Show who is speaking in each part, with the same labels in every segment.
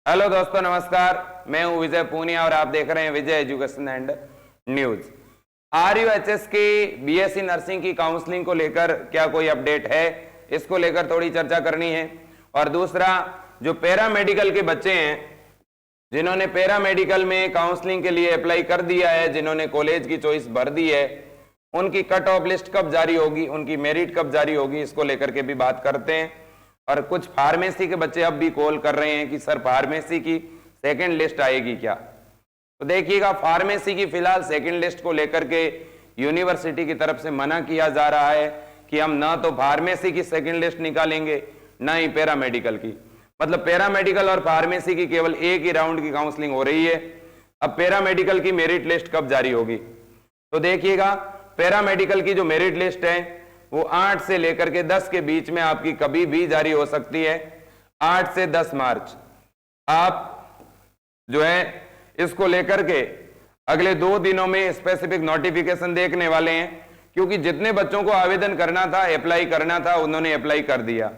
Speaker 1: Hello दोस्तों, नमस्कार। मैं हूं विजय पूनिया और आप देख रहे हैं विजय एजुकेशन एंड न्यूज। RUHS की BSc नर्सिंग की काउंसलिंग को लेकर क्या कोई अपडेट है, इसको लेकर थोड़ी चर्चा करनी है। और दूसरा, जो पैरामेडिकल के बच्चे हैं जिन्होंने पैरामेडिकल में काउंसलिंग के लिए अप्लाई कर दिया है, जिन्होंने कॉलेज की चॉइस भर दी है, उनकी कट ऑफ लिस्ट कब जारी होगी, उनकी मेरिट कब जारी होगी, इसको लेकर के भी बात करते हैं। और कुछ फार्मेसी के बच्चे अब भी कॉल कर रहे हैं कि सर फार्मेसी की सेकंड लिस्ट आएगी क्या। तो देखिएगा, फार्मेसी की फिलहाल सेकंड लिस्ट को लेकर के यूनिवर्सिटी की तरफ से मना किया जा रहा है कि हम ना तो फार्मेसी की सेकंड लिस्ट निकालेंगे ना ही पैरामेडिकल की। मतलब पैरामेडिकल और फार्मेसी की केवल एक ही राउंड की काउंसलिंग हो रही है। अब पैरामेडिकल की मेरिट लिस्ट कब जारी होगी, तो देखिएगा, पैरामेडिकल की जो मेरिट लिस्ट है वो 8 से लेकर के 10 के बीच में आपकी कभी भी जारी हो सकती है। 8 से 10 मार्च आप जो है इसको लेकर के अगले 2 दिनों में स्पेसिफिक नोटिफिकेशन देखने वाले हैं, क्योंकि जितने बच्चों को आवेदन करना था, अप्लाई करना था, उन्होंने अप्लाई कर दिया।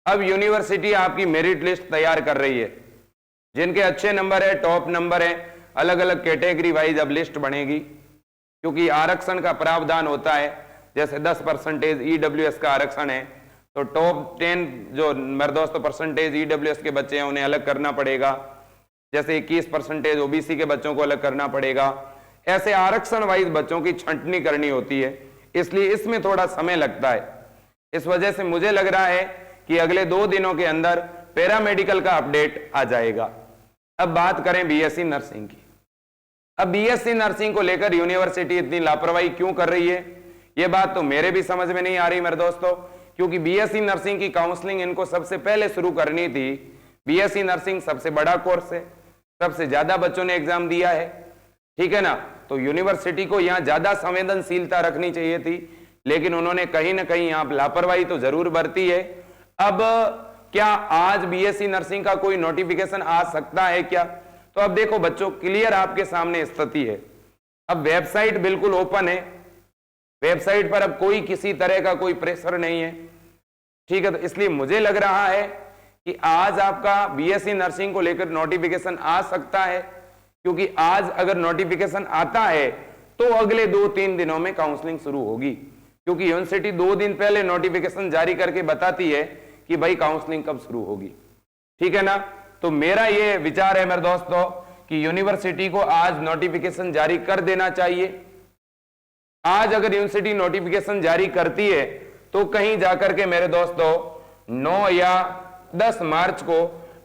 Speaker 1: अब यूनिवर्सिटी आपकी मेरिट लिस्ट तैयार कर रही है। जिनके अच्छे नंबर है, टॉप नंबर है, अलग अलग कैटेगरी वाइज अब लिस्ट बनेगी, क्योंकि आरक्षण का प्रावधान होता है। जैसे 10% EWS का आरक्षण है, तो टॉप 10 जो मेरे दोस्तों परसेंटेज EWS के बच्चे हैं उन्हें अलग करना पड़ेगा। जैसे 21% OBC के बच्चों को अलग करना पड़ेगा। ऐसे आरक्षण वाइज बच्चों की छंटनी करनी होती है, इसलिए इसमें थोड़ा समय लगता है। इस वजह से मुझे लग रहा है कि अगले 2 दिनों के अंदर पैरामेडिकल का अपडेट आ जाएगा। अब बात करें BSc नर्सिंग की। अब BSc नर्सिंग को लेकर यूनिवर्सिटी इतनी लापरवाही क्यों कर रही है, ये बात तो मेरे भी समझ में नहीं आ रही मेरे दोस्तों, क्योंकि BSc नर्सिंग की काउंसलिंग इनको सबसे पहले शुरू करनी थी। BSc नर्सिंग सबसे बड़ा कोर्स है, सबसे ज्यादा बच्चों ने एग्जाम दिया है, ठीक है ना। तो यूनिवर्सिटी को यहाँ ज्यादा संवेदनशीलता रखनी चाहिए थी, लेकिन उन्होंने कहीं ना कहीं यहाँ लापरवाही तो जरूर बरती है। अब क्या आज BSc नर्सिंग का कोई नोटिफिकेशन आ सकता है क्या, तो अब देखो बच्चों, क्लियर आपके सामने स्थिति है। अब वेबसाइट बिल्कुल ओपन है, वेबसाइट पर अब कोई किसी तरह का कोई प्रेशर नहीं है, ठीक है। तो इसलिए मुझे लग रहा है कि आज आपका BSc नर्सिंग को लेकर नोटिफिकेशन आ सकता है, क्योंकि आज अगर नोटिफिकेशन आता है तो अगले 2-3 दिनों में काउंसलिंग शुरू होगी, क्योंकि यूनिवर्सिटी 2 दिन पहले नोटिफिकेशन जारी करके बताती है कि भाई काउंसलिंग कब शुरू होगी, ठीक है ना। तो मेरा ये विचार है मेरे दोस्तों कि यूनिवर्सिटी को आज नोटिफिकेशन जारी कर देना चाहिए। आज अगर यूनिवर्सिटी नोटिफिकेशन जारी करती है तो कहीं जाकर के मेरे दोस्तों 9 या 10 मार्च को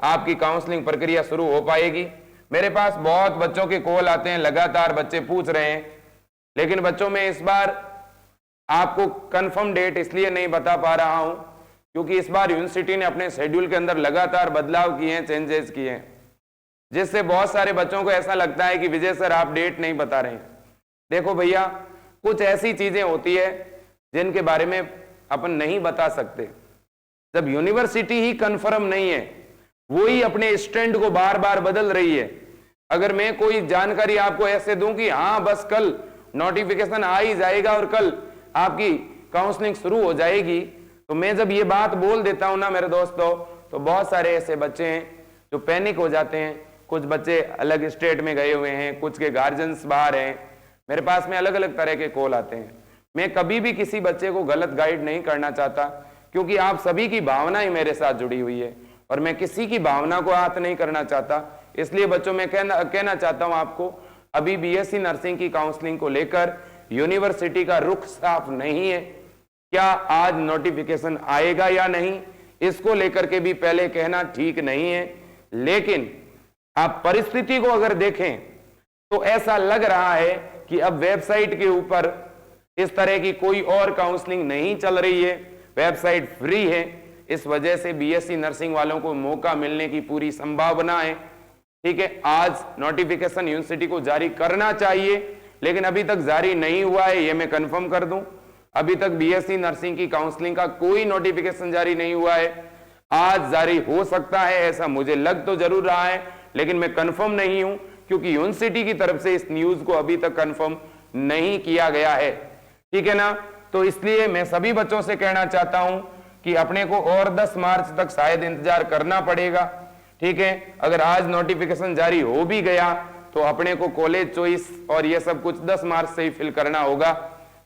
Speaker 1: आपकी काउंसलिंग प्रक्रिया शुरू हो पाएगी। मेरे पास बहुत बच्चों के कॉल आते हैं, लगातार बच्चे पूछ रहे हैं, लेकिन बच्चों में इस बार आपको कंफर्म डेट इसलिए नहीं बता पा रहा हूं क्योंकि इस बार यूनिवर्सिटी ने अपने शेड्यूल के अंदर लगातार बदलाव किए हैं, चेंजेस किए हैं, जिससे बहुत सारे बच्चों को ऐसा लगता है कि विजय सर आप डेट नहीं बता रहे हैं। देखो भैया, कुछ ऐसी चीजें होती है जिनके बारे में अपन नहीं बता सकते। जब यूनिवर्सिटी ही कंफर्म नहीं है, वो ही अपने स्टैंड को बार बार बदल रही है, अगर मैं कोई जानकारी आपको ऐसे दूं कि हाँ बस कल नोटिफिकेशन आ ही जाएगा और कल आपकी काउंसलिंग शुरू हो जाएगी, तो मैं जब ये बात बोल देता हूं ना मेरे दोस्तों, तो बहुत सारे ऐसे बच्चे हैं जो पैनिक हो जाते हैं। कुछ बच्चे अलग स्टेट में गए हुए हैं, कुछ के गार्जियंस बाहर हैं, मेरे पास में अलग अलग तरह के कॉल आते हैं। मैं कभी भी किसी बच्चे को गलत गाइड नहीं करना चाहता, क्योंकि आप सभी की भावना ही मेरे साथ जुड़ी हुई है और मैं किसी की भावना को आहत नहीं करना चाहता। इसलिए बच्चों मैं कहना चाहता हूं आपको, अभी BSc नर्सिंग की काउंसलिंग को लेकर यूनिवर्सिटी का रुख साफ नहीं है। क्या आज नोटिफिकेशन आएगा या नहीं, इसको लेकर के भी पहले कहना ठीक नहीं है, लेकिन आप परिस्थिति को अगर देखें तो ऐसा लग रहा है कि अब वेबसाइट के ऊपर इस तरह की कोई और काउंसलिंग नहीं चल रही है, वेबसाइट फ्री है। इस वजह से BSc नर्सिंग वालों को मौका मिलने की पूरी संभावना है, ठीक है। आज नोटिफिकेशन यूनिवर्सिटी को जारी करना चाहिए, लेकिन अभी तक जारी नहीं हुआ है, ये मैं कंफर्म कर दूं। अभी तक BSc नर्सिंग की काउंसलिंग का कोई नोटिफिकेशन जारी नहीं हुआ है। आज जारी हो सकता है, ऐसा मुझे लग तो जरूर रहा है, लेकिन मैं कंफर्म नहीं हूं, क्योंकि यूनिवर्सिटी की तरफ से इस न्यूज को अभी तक कंफर्म नहीं किया गया है, ठीक है ना। तो इसलिए मैं सभी बच्चों से कहना चाहता हूं कि अपने को और 10 मार्च तक शायद इंतजार करना पड़ेगा, ठीक है। अगर आज नोटिफिकेशन जारी हो भी गया तो अपने को कॉलेज चॉइस और ये सब कुछ 10 मार्च से ही फिल करना होगा।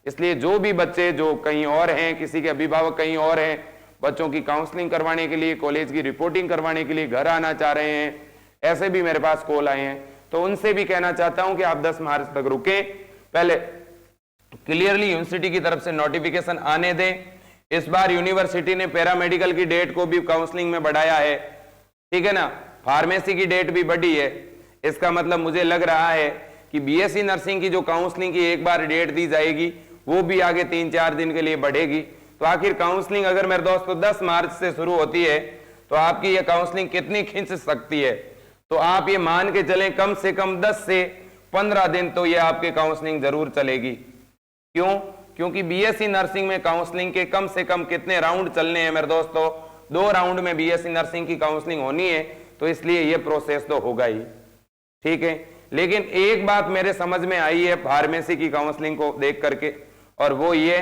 Speaker 1: इसलिए जो भी बच्चे जो कहीं और हैं, किसी के अभिभावक कहीं और हैं, बच्चों की काउंसलिंग करवाने के लिए, कॉलेज की रिपोर्टिंग करवाने के लिए घर आना चाह रहे हैं, ऐसे भी मेरे पास कॉल आए हैं, तो उनसे भी कहना चाहता हूं कि आप 10 मार्च तक रुके, पहले क्लियरली यूनिवर्सिटी की तरफ से नोटिफिकेशन आने दें। इस बार यूनिवर्सिटी ने पैरामेडिकल की डेट को भी काउंसलिंग में बढ़ाया है, ठीक है ना, फार्मेसी की डेट भी बढ़ी है। इसका मतलब मुझे लग रहा है कि बीएससी नर्सिंग की जो काउंसलिंग की एक बार डेट दी जाएगी वो भी आगे 3-4 दिन के लिए बढ़ेगी। तो आखिर काउंसलिंग अगर मेरे दोस्तों 10 मार्च से शुरू होती है तो आपकी ये काउंसलिंग कितनी खींच सकती है, तो आप ये मान के चलें कम से कम 10 से 15 दिन तो ये आपकी काउंसलिंग जरूर चलेगी। क्यों? क्योंकि बीएससी नर्सिंग में काउंसलिंग के कम से कम कितने राउंड चलने हैं मेरे दोस्तों, 2 राउंड में बीएससी नर्सिंग की काउंसलिंग होनी है, तो इसलिए ये प्रोसेस तो होगा ही, ठीक है। लेकिन एक बात मेरे समझ में आई है फार्मेसी की काउंसलिंग को देख करके, और वो ये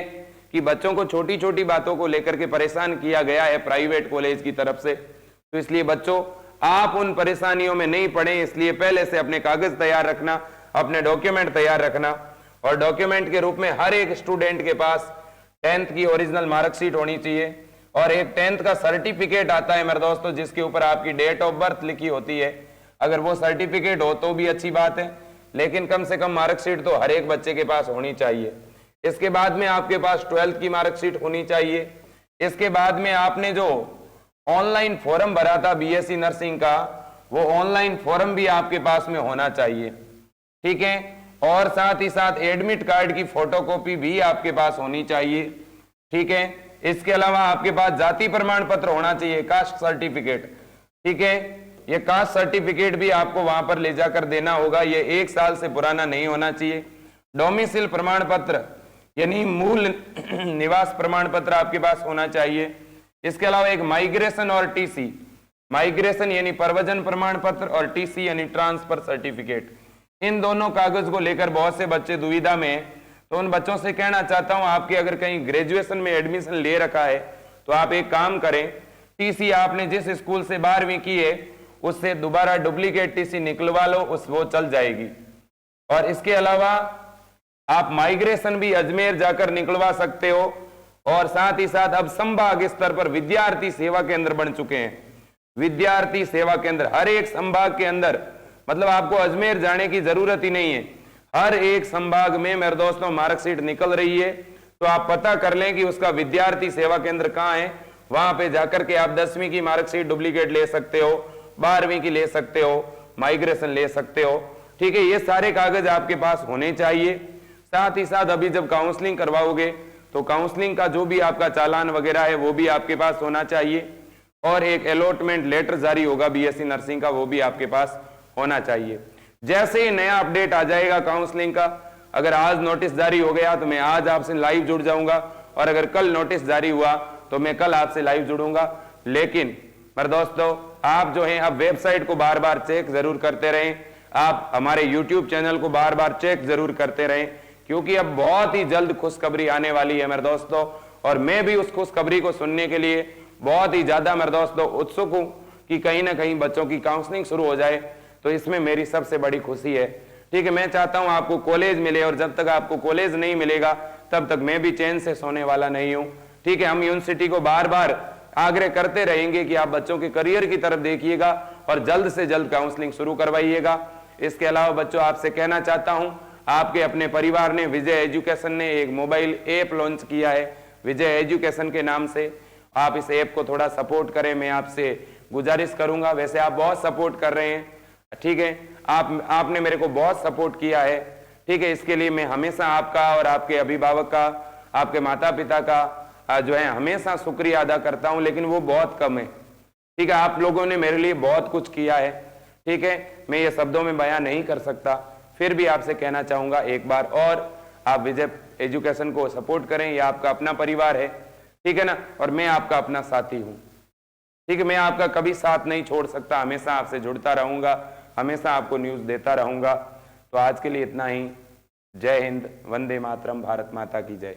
Speaker 1: कि बच्चों को छोटी छोटी बातों को लेकर के परेशान किया गया है प्राइवेट कॉलेज की तरफ से। तो इसलिए बच्चों आप उन परेशानियों में नहीं पड़े, इसलिए पहले से अपने कागज तैयार रखना, अपने डॉक्यूमेंट तैयार रखना, और डॉक्यूमेंट के रूप में हर एक स्टूडेंट के पास 10th की ओरिजिनल मार्कशीट होनी चाहिए, और एक 10th का सर्टिफिकेट आता है मेरे दोस्तों जिसके ऊपर आपकी डेट ऑफ बर्थ लिखी होती है। अगर वो सर्टिफिकेट हो तो भी अच्छी बात है, लेकिन कम से कम मार्कशीट तो हर एक बच्चे के पास होनी चाहिए। इसके बाद में आपके पास 12th की मार्कशीट होनी चाहिए। इसके बाद में आपने जो ऑनलाइन फॉर्म भरा था बीएससी नर्सिंग का, वो ऑनलाइन फॉर्म भी आपके पास में होना चाहिए, ठीक है। और साथ ही साथ एडमिट कार्ड की फोटोकॉपी भी आपके पास होनी चाहिए, ठीक है। इसके अलावा आपके पास जाति प्रमाण पत्र होना चाहिए, कास्ट सर्टिफिकेट, ठीक है। ये कास्ट सर्टिफिकेट भी आपको वहां पर ले जाकर देना होगा, ये 1 साल से पुराना नहीं होना चाहिए। डोमिसाइल प्रमाण पत्र यानी मूल निवास प्रमाण पत्र आपके पास होना चाहिए। इसके अलावा एक माइग्रेशन और टीसी, माइग्रेशन यानी प्रव्रजन प्रमाण पत्र और टीसी यानी ट्रांसफर सर्टिफिकेट, इन दोनों कागज को लेकर बहुत से बच्चे दुविधा में हैं। तो उन बच्चों से कहना चाहता हूं, आपके अगर कहीं ग्रेजुएशन में एडमिशन ले रखा है तो आप एक काम करें, टीसी आपने जिस स्कूल से 12वीं की है उससे दोबारा डुप्लीकेट टीसी निकलवा लो, वो चल जाएगी। और इसके अलावा आप माइग्रेशन भी अजमेर जाकर निकलवा सकते हो। और साथ ही साथ अब संभाग स्तर पर विद्यार्थी सेवा केंद्र बन चुके हैं, विद्यार्थी सेवा केंद्र हर एक संभाग के अंदर, मतलब आपको अजमेर जाने की जरूरत ही नहीं है, हर एक संभाग में मेरे दोस्तों मार्कशीट निकल रही है। तो आप पता कर लें कि उसका विद्यार्थी सेवा केंद्र कहाँ है, वहां पे जाकर के आप 10वीं की मार्कशीट डुप्लीकेट ले सकते हो, 12वीं की ले सकते हो, माइग्रेशन ले सकते हो, ठीक है। ये सारे कागज आपके पास होने चाहिए। साथ ही साथ अभी जब काउंसलिंग करवाओगे तो काउंसलिंग का जो भी आपका चालान वगैरह है वो भी आपके पास होना चाहिए, और एक अलॉटमेंट लेटर जारी होगा बीएससी नर्सिंग का, वो भी आपके पास होना चाहिए। जैसे ही नया अपडेट आ जाएगा काउंसलिंग का, अगर आज नोटिस जारी हो गया तो मैं आज आपसे लाइव जुड़ जाऊंगा, और अगर कल नोटिस जारी हुआ तो मैं कल आपसे लाइव जुड़ूंगा। लेकिन मेरे दोस्तों आप जो हैं अब वेबसाइट को बार बार चेक जरूर करते रहें, आप हमारे यूट्यूब चैनल को बार बार चेक जरूर करते रहें, क्योंकि अब बहुत ही जल्द खुशखबरी आने वाली है मेरे दोस्तों, और मैं भी उस खुशखबरी को सुनने के लिए बहुत ही ज्यादा मेरे दोस्तों उत्सुक हूं कि कहीं ना कहीं बच्चों की काउंसलिंग शुरू हो जाए। तो इसमें मेरी सबसे बड़ी खुशी है, ठीक है। मैं चाहता हूं आपको कॉलेज मिले, और जब तक आपको कॉलेज नहीं मिलेगा तब तक मैं भी चैन से सोने वाला नहीं हूं, ठीक है। हम यूनिवर्सिटी को बार बार आग्रह करते रहेंगे कि आप बच्चों के करियर की तरफ देखिएगा और जल्द से जल्द काउंसलिंग शुरू करवाइएगा। इसके अलावा बच्चों आपसे कहना चाहता हूं, आपके अपने परिवार ने, विजय एजुकेशन ने एक मोबाइल ऐप लॉन्च किया है विजय एजुकेशन के नाम से, आप इस ऐप को थोड़ा सपोर्ट करें, मैं आपसे गुजारिश करूंगा। वैसे आप बहुत सपोर्ट कर रहे हैं, ठीक है, आपने मेरे को बहुत सपोर्ट किया है, ठीक है। इसके लिए मैं हमेशा आपका और आपके अभिभावक का, आपके माता पिता का जो है हमेशा शुक्रिया अदा करता हूं, लेकिन वो बहुत कम है, ठीक है। आप लोगों ने मेरे लिए बहुत कुछ किया है, ठीक है, मैं ये शब्दों में बयां नहीं कर सकता, फिर भी आपसे कहना चाहूंगा एक बार और, आप विजय एजुकेशन को सपोर्ट करें, ये आपका अपना परिवार है, ठीक है ना, और मैं आपका अपना साथी हूं, ठीक है। मैं आपका कभी साथ नहीं छोड़ सकता, हमेशा आपसे जुड़ता रहूंगा, हमेशा आपको न्यूज देता रहूंगा। तो आज के लिए इतना ही। जय हिंद, वंदे मातरम, भारत माता की जय।